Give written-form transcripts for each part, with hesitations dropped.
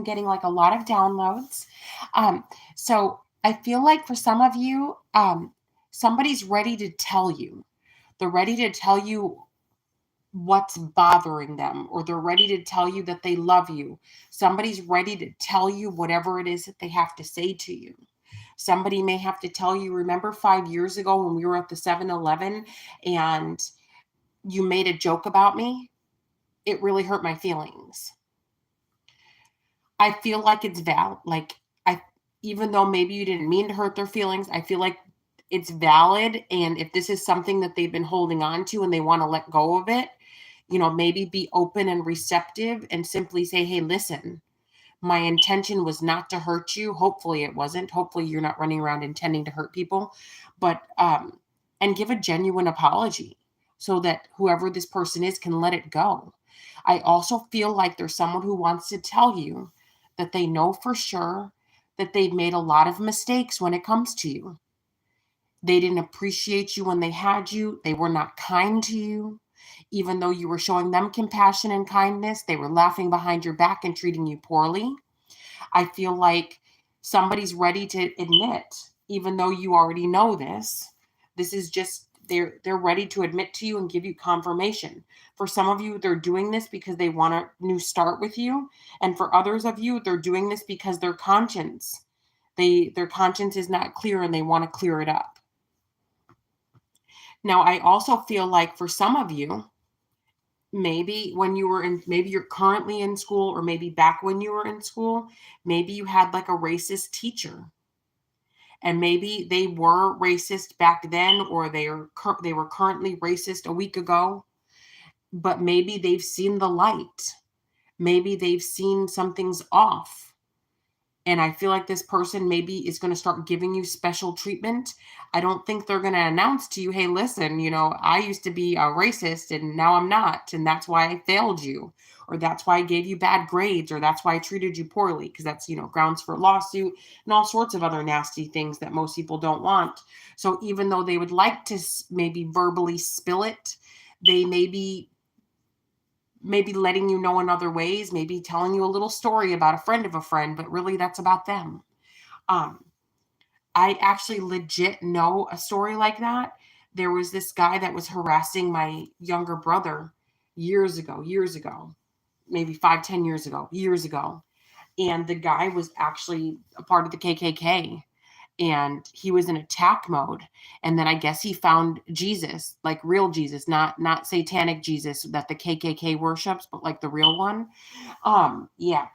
getting like a lot of downloads. Um, so I feel like for some of you, somebody's ready to tell you. They're ready to tell you what's bothering them, or they're ready to tell you that they love you. Somebody's ready to tell you whatever it is that they have to say to you. Somebody may have to tell you, remember 5 years ago when we were at the 7-Eleven and you made a joke about me? It really hurt my feelings. I feel like it's valid. Like, I, even though maybe you didn't mean to hurt their feelings, I feel like it's valid. And if this is something that they've been holding on to and they want to let go of it, maybe be open and receptive and simply say, hey, listen, my intention was not to hurt you. Hopefully it wasn't. Hopefully you're not running around intending to hurt people, but, and give a genuine apology so that whoever this person is can let it go. I also feel like there's someone who wants to tell you that they know for sure that they've made a lot of mistakes when it comes to you. They didn't appreciate you when they had you. They were not kind to you. Even though you were showing them compassion and kindness, they were laughing behind your back and treating you poorly. I feel like somebody's ready to admit, even though you already know this is just they're ready to admit to you and give you confirmation. For some of you, they're doing this because they want a new start with you, and for others of you, they're doing this because their conscience is not clear and they want to clear it up. Now, I also feel like for some of you, maybe maybe you're currently in school, or maybe back when you were in school, maybe you had like a racist teacher, and maybe they were racist back then, or they were currently racist a week ago, but maybe they've seen the light. Maybe they've seen something's off. And I feel like this person maybe is going to start giving you special treatment. I don't think they're going to announce to you, hey, listen, I used to be a racist and now I'm not. And that's why I failed you. Or that's why I gave you bad grades. Or that's why I treated you poorly. Because that's, grounds for lawsuit and all sorts of other nasty things that most people don't want. So even though they would like to maybe verbally spill it, they maybe letting you know in other ways, maybe telling you a little story about a friend of a friend, but really that's about them. I actually legit know a story like that. There was this guy that was harassing my younger brother years ago, maybe 5-10 years ago. And the guy was actually a part of the KKK, and he was in attack mode. And then I guess he found Jesus, like real Jesus, not satanic Jesus that the KKK worships, but like the real one. Yeah.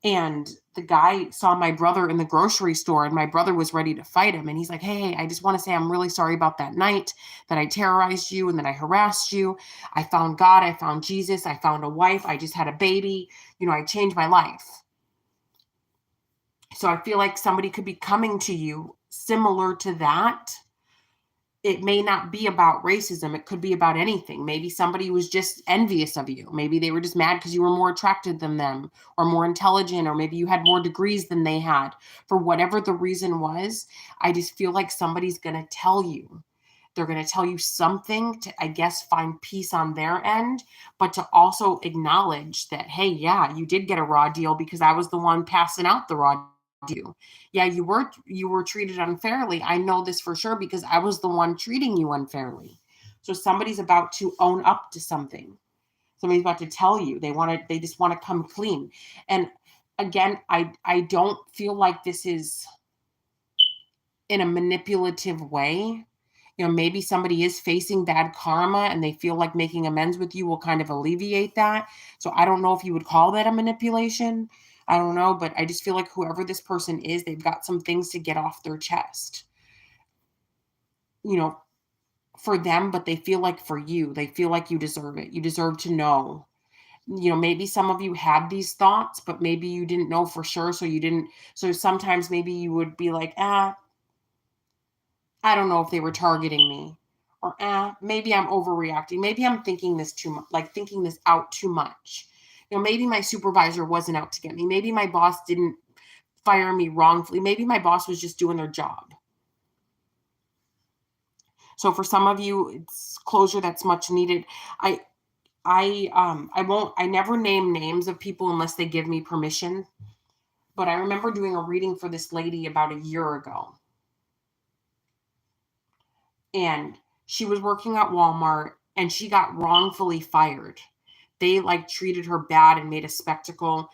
And the guy saw my brother in the grocery store, and my brother was ready to fight him. And he's like, hey, I just want to say I'm really sorry about that night that I terrorized you and that I harassed you. I found God, I found Jesus, I found a wife, I just had a baby. I changed my life. So I feel like somebody could be coming to you similar to that. It may not be about racism. It could be about anything. Maybe somebody was just envious of you. Maybe they were just mad because you were more attractive than them, or more intelligent, or maybe you had more degrees than they had. For whatever the reason was, I just feel like somebody's going to tell you. They're going to tell you something to, I guess, find peace on their end, but to also acknowledge that, hey, yeah, you did get a raw deal because I was the one passing out the raw you. Yeah, you were treated unfairly. I know this for sure because I was the one treating you unfairly. So somebody's about to own up to something. Somebody's about to tell you. They just want to come clean. And again, I don't feel like this is in a manipulative way. Maybe somebody is facing bad karma and they feel like making amends with you will kind of alleviate that. So I don't know if you would call that a manipulation. I don't know, but I just feel like whoever this person is, they've got some things to get off their chest, for them, but they feel like for you, they feel like you deserve it. You deserve to know. Maybe some of you had these thoughts, but maybe you didn't know for sure. So you didn't. So sometimes maybe you would be like, I don't know if they were targeting me, or maybe I'm overreacting. Maybe I'm thinking this too much, like thinking this out too much. Maybe my supervisor wasn't out to get me. Maybe my boss didn't fire me wrongfully. Maybe my boss was just doing their job. So for some of you, it's closure that's much needed. I never name names of people unless they give me permission. but I remember doing a reading for this lady about a year ago. And she was working at Walmart and she got wrongfully fired. They like treated her bad and made a spectacle.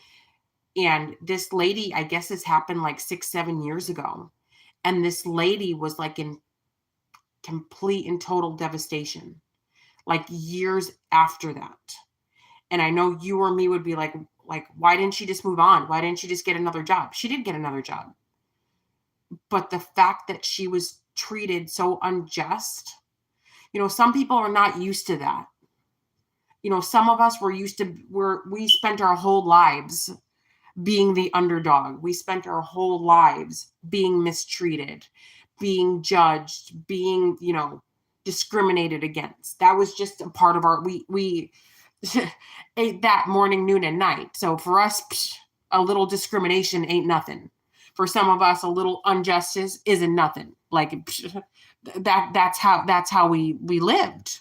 And this lady, I guess this happened like 6-7 years ago. And this lady was like in complete and total devastation, like years after that. And I know you or me would be like, why didn't she just move on? Why didn't she just get another job? She did get another job. But the fact that she was treated so unjust, some people are not used to that. Some of us we spent our whole lives being the underdog. We spent our whole lives being mistreated, being judged, being, discriminated against. That was just a part of we ate that morning, noon, and night. So for us, a little discrimination ain't nothing. For some of us, a little injustice isn't nothing. Like that's how we lived.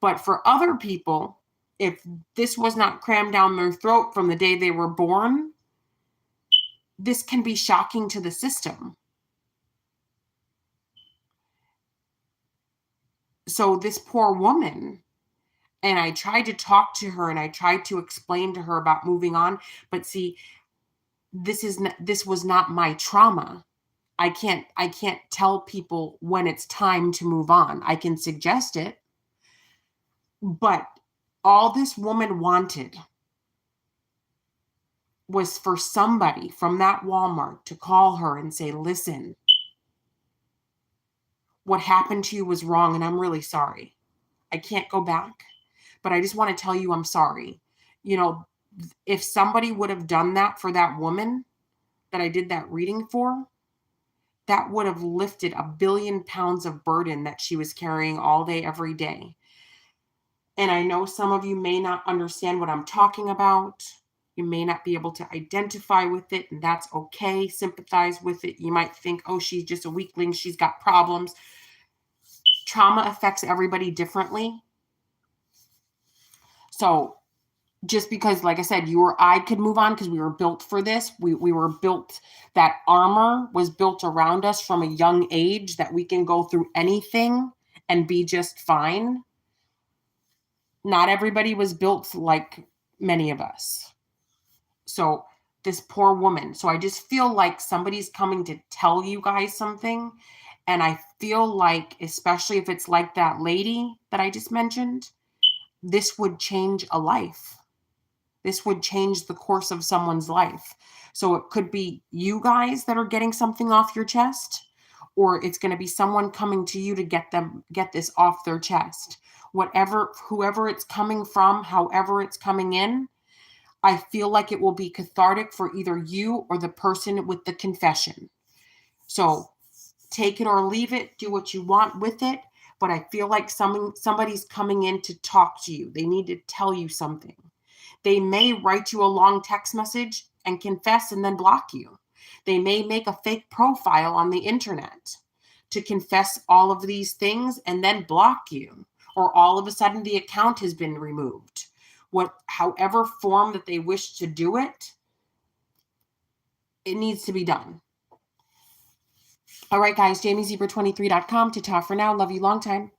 But for other people, if this was not crammed down their throat from the day they were born, this can be shocking to the system. So this poor woman, and I tried to talk to her and I tried to explain to her about moving on, but see, this was not my trauma. I can't tell people when it's time to move on. I can suggest it, but all this woman wanted was for somebody from that Walmart to call her and say, listen, what happened to you was wrong and I'm really sorry. I can't go back, but I just want to tell you I'm sorry. If somebody would have done that for that woman that I did that reading for, that would have lifted 1 billion pounds of burden that she was carrying all day, every day. And I know some of you may not understand what I'm talking about. You may not be able to identify with it, and that's okay. Sympathize with it. You might think, oh, she's just a weakling. She's got problems. Trauma affects everybody differently. So just because, like I said, you or I could move on because we were built for this. We were built, that armor was built around us from a young age that we can go through anything and be just fine. Not everybody was built like many of us. So this poor woman. So I just feel like somebody's coming to tell you guys something. And I feel like, especially if it's like that lady that I just mentioned, this would change a life. This would change the course of someone's life. So it could be you guys that are getting something off your chest, or it's going to be someone coming to you to get this off their chest. Whoever it's coming from, however it's coming in, I feel like it will be cathartic for either you or the person with the confession. So take it or leave it, do what you want with it. But I feel like somebody's coming in to talk to you. They need to tell you something. They may write you a long text message and confess and then block you. They may make a fake profile on the internet to confess all of these things and then block you. Or all of a sudden the account has been removed. However form that they wish to do it, it needs to be done. All right, guys, JamieZebra23.com to talk for now. Love you long time.